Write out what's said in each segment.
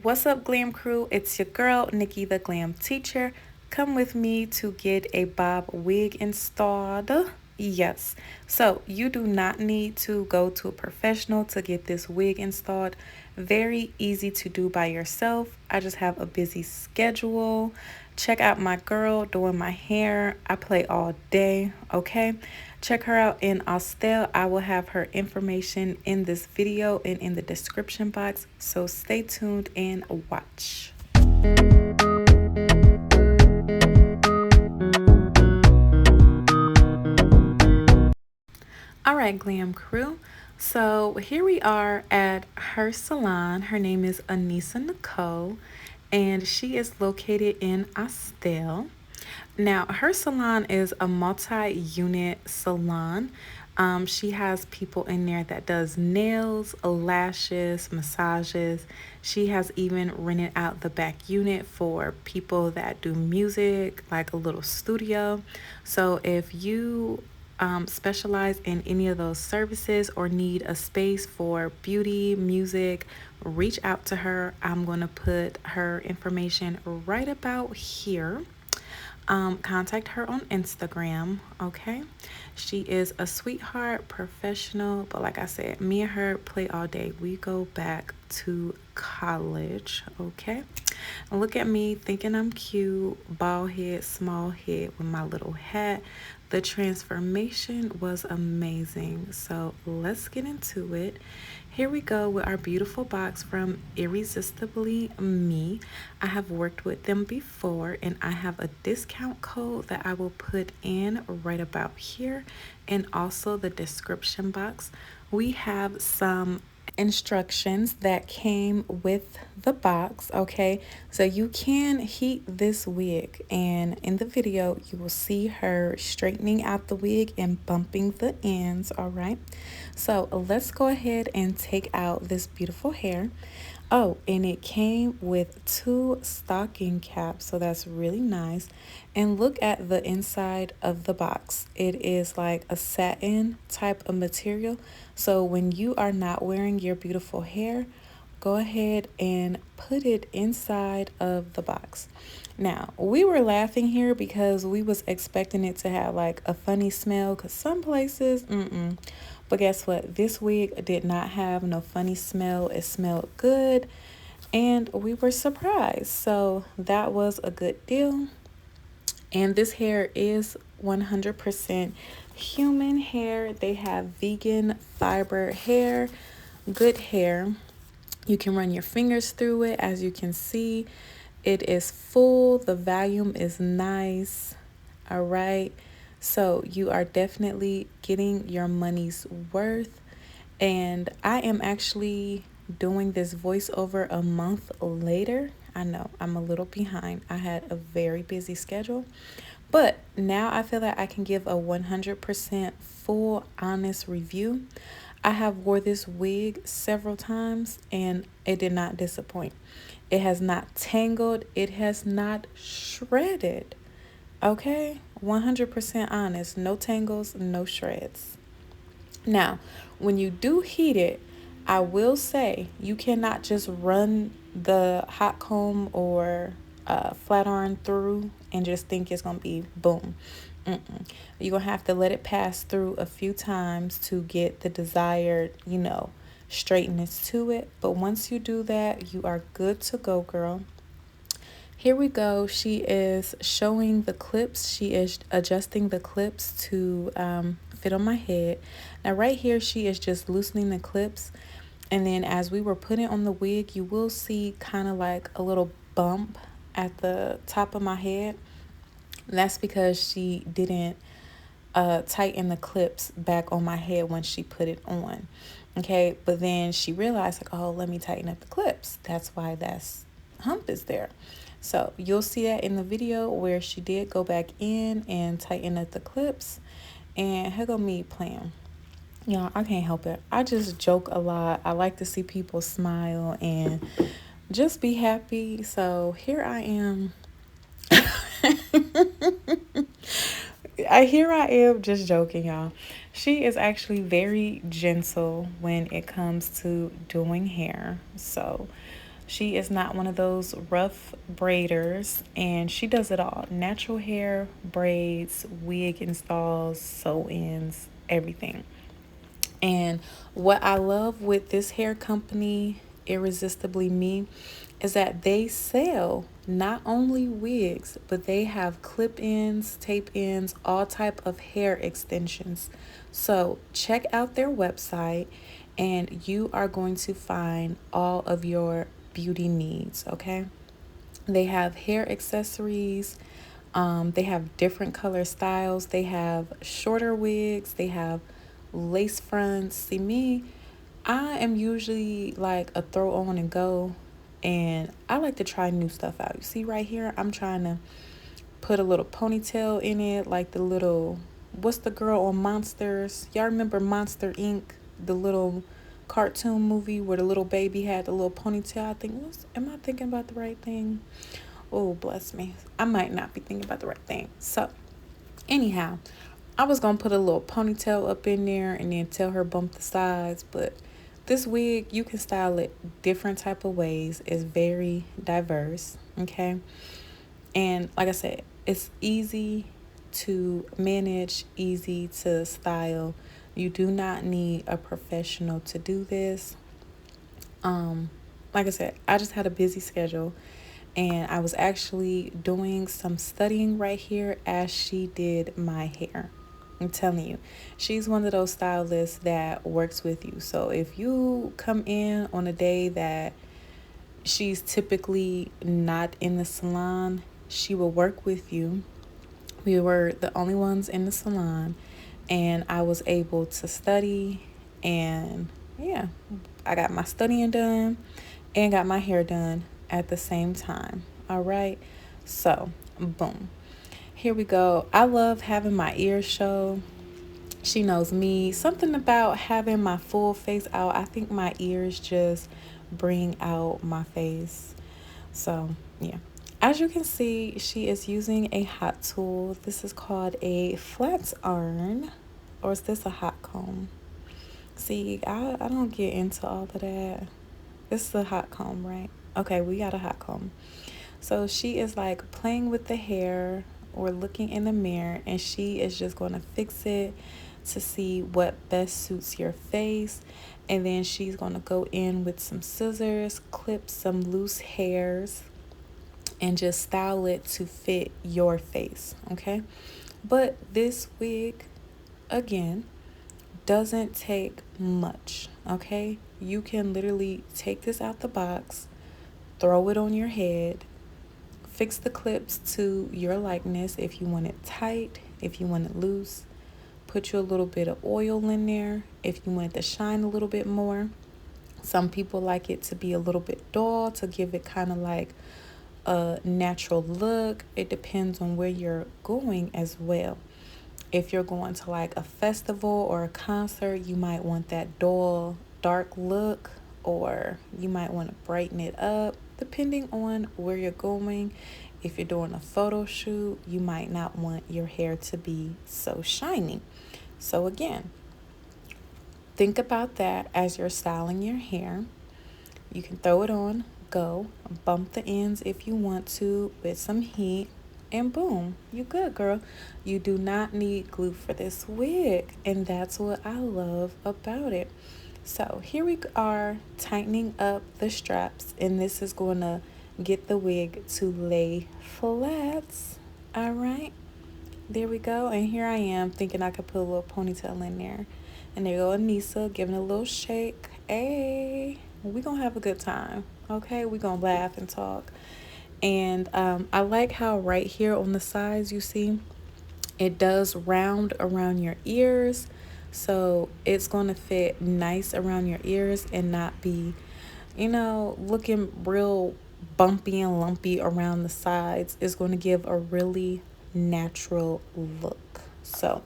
What's up, Glam Crew? It's your girl, Nikki the Glam Teacher. Come with me to get a bob wig installed. Yes, so you do not need to go to a professional to get this wig installed. Very easy to do by yourself. I just have a busy schedule. Check out my girl doing my hair. I play all day, okay? Check her out in Austell. I will have her information in this video and in the description box. So stay tuned and watch. All right, Glam Crew. So here we are at her salon. Her name is Anissa Nicole, and she is located in Austell. Now, her salon is a multi-unit salon. She has people in there that does nails, lashes, massages. She has even rented out the back unit for people that do music, like a little studio. So if you specialize in any of those services or need a space for beauty, music, reach out to her. I'm going to put her information right about here. Contact her on Instagram, okay? She is a sweetheart, professional, but like I said, me and her play all day. We go back to college, okay? And look at me thinking I'm cute, bald head, small head with my little hat. The transformation was amazing. So let's get into it. Here we go with our beautiful box from Irresistibly Me. I have worked with them before and I have a discount code that I will put in right about here and also the description box. We have some instructions that came with the box, okay? So you can heat this wig, and in the video you will see her straightening out the wig and bumping the ends. All right, so let's go ahead and take out this beautiful hair. Oh, and it came with 2 stocking caps, so that's really nice. And look at the inside of the box. It is like a satin type of material. So when you are not wearing your beautiful hair, go ahead and put it inside of the box. Now, we were laughing here because we was expecting it to have like a funny smell, because some places, But guess what? This wig did not have no funny smell. It smelled good, and we were surprised. So that was a good deal. And this hair is 100% human hair. They have vegan fiber hair, good hair. You can run your fingers through it. As you can see, it is full. The volume is nice. All right. So you are definitely getting your money's worth. And I am actually doing this voiceover a month later. I know I'm a little behind. I had a very busy schedule. But now I feel that I can give a 100% full honest review. I have wore this wig several times and it did not disappoint. It has not tangled. It has not shredded. Okay, 100% honest. No tangles, no shreds. Now, when you do heat it, I will say you cannot just run the hot comb or flat iron through and just think it's going to be boom. You're going to have to let it pass through a few times to get the desired, straightness to it. But once you do that, you are good to go, girl. Here we go. She is showing the clips. She is adjusting the clips to fit on my head. Now right here, she is just loosening the clips. And then as we were putting on the wig, you will see kind of like a little bump at the top of my head. That's because she didn't tighten the clips back on my head when she put it on. Okay, but then she realized like, oh, let me tighten up the clips. That's why that's hump is there. So you'll see that in the video where she did go back in and tighten up the clips. And here go me playing. Y'all, I can't help it. I just joke a lot. I like to see people smile and just be happy. So here I am. Here I am just joking, y'all. She is actually very gentle when it comes to doing hair. So She is not one of those rough braiders, and she does it all: natural hair, braids, wig installs, sew ins, everything. And what I love with this hair company, Irresistibly Me, is that they sell not only wigs, but they have clip ins, tape ins, all type of hair extensions. So check out their website and you are going to find all of your beauty needs, okay? They have hair accessories. They have different color styles. They have shorter wigs. They have lace fronts. See, me, I am usually like a throw on and go, and I like to try new stuff out. You see, right here, I'm trying to put a little ponytail in it, like the little, what's the girl on Monsters? Y'all remember Monster Inc., the little cartoon movie where the little baby had the little ponytail? I think, am I thinking about the right thing? Oh, bless me. I might not be thinking about the right thing. So, anyhow, I was going to put a little ponytail up in there and then tell her bump the sides, but this wig, you can style it different type of ways. It's very diverse, okay? And like I said, it's easy to manage, easy to style. You do not need a professional to do this. Um, like I said, I just had a busy schedule and I was actually doing some studying right here as she did my hair. I'm telling you, she's one of those stylists that works with you. So if you come in on a day that she's typically not in the salon, she will work with you. We were the only ones in the salon, and I was able to study. And yeah, I got my studying done and got my hair done at the same time. All right, so boom, here we go. I love having my ears show. She knows me. Something about having my full face out. I think my ears just bring out my face. So, yeah. As you can see, she is using a hot tool. This is called a flat iron. Or is this a hot comb? See, I don't get into all of that. This is a hot comb, right? Okay, we got a hot comb. So she is like playing with the hair or looking in the mirror, and she is just going to fix it to see what best suits your face. And then she's going to go in with some scissors, clip some loose hairs, and just style it to fit your face, okay? But this wig, again, doesn't take much, okay? You can literally take this out the box, throw it on your head, fix the clips to your likeness if you want it tight, if you want it loose. Put you a little bit of oil in there if you want it to shine a little bit more. Some people like it to be a little bit dull to give it kind of like a natural look. It depends on where you're going as well. If you're going to like a festival or a concert, you might want that dull, dark look, or you might want to brighten it up depending on where you're going. If you're doing a photo shoot, you might not want your hair to be so shiny. So again, think about that as you're styling your hair. You can throw it on, go, bump the ends if you want to with some heat, and boom, you good, girl. You do not need glue for this wig, and that's what I love about it. So here we are tightening up the straps, and this is going to get the wig to lay flats. All right, there we go. And here I am thinking I could put a little ponytail in there. And there you go, Anissa giving a little shake. Hey, we gonna have a good time, okay? We gonna laugh and talk. And I like how right here on the sides, you see, it does round around your ears. So it's going to fit nice around your ears and not be, looking real bumpy and lumpy around the sides. It's going to give a really natural look. So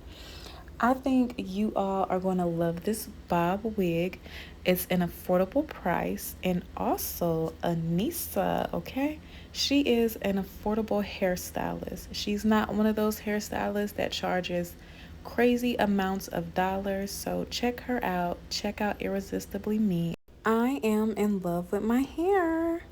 I think you all are going to love this bob wig. It's an affordable price. And also, Anissa, okay? She is an affordable hairstylist. She's not one of those hairstylists that charges crazy amounts of dollars. So check her out. Check out Irresistibly Me. I I am in love with my hair.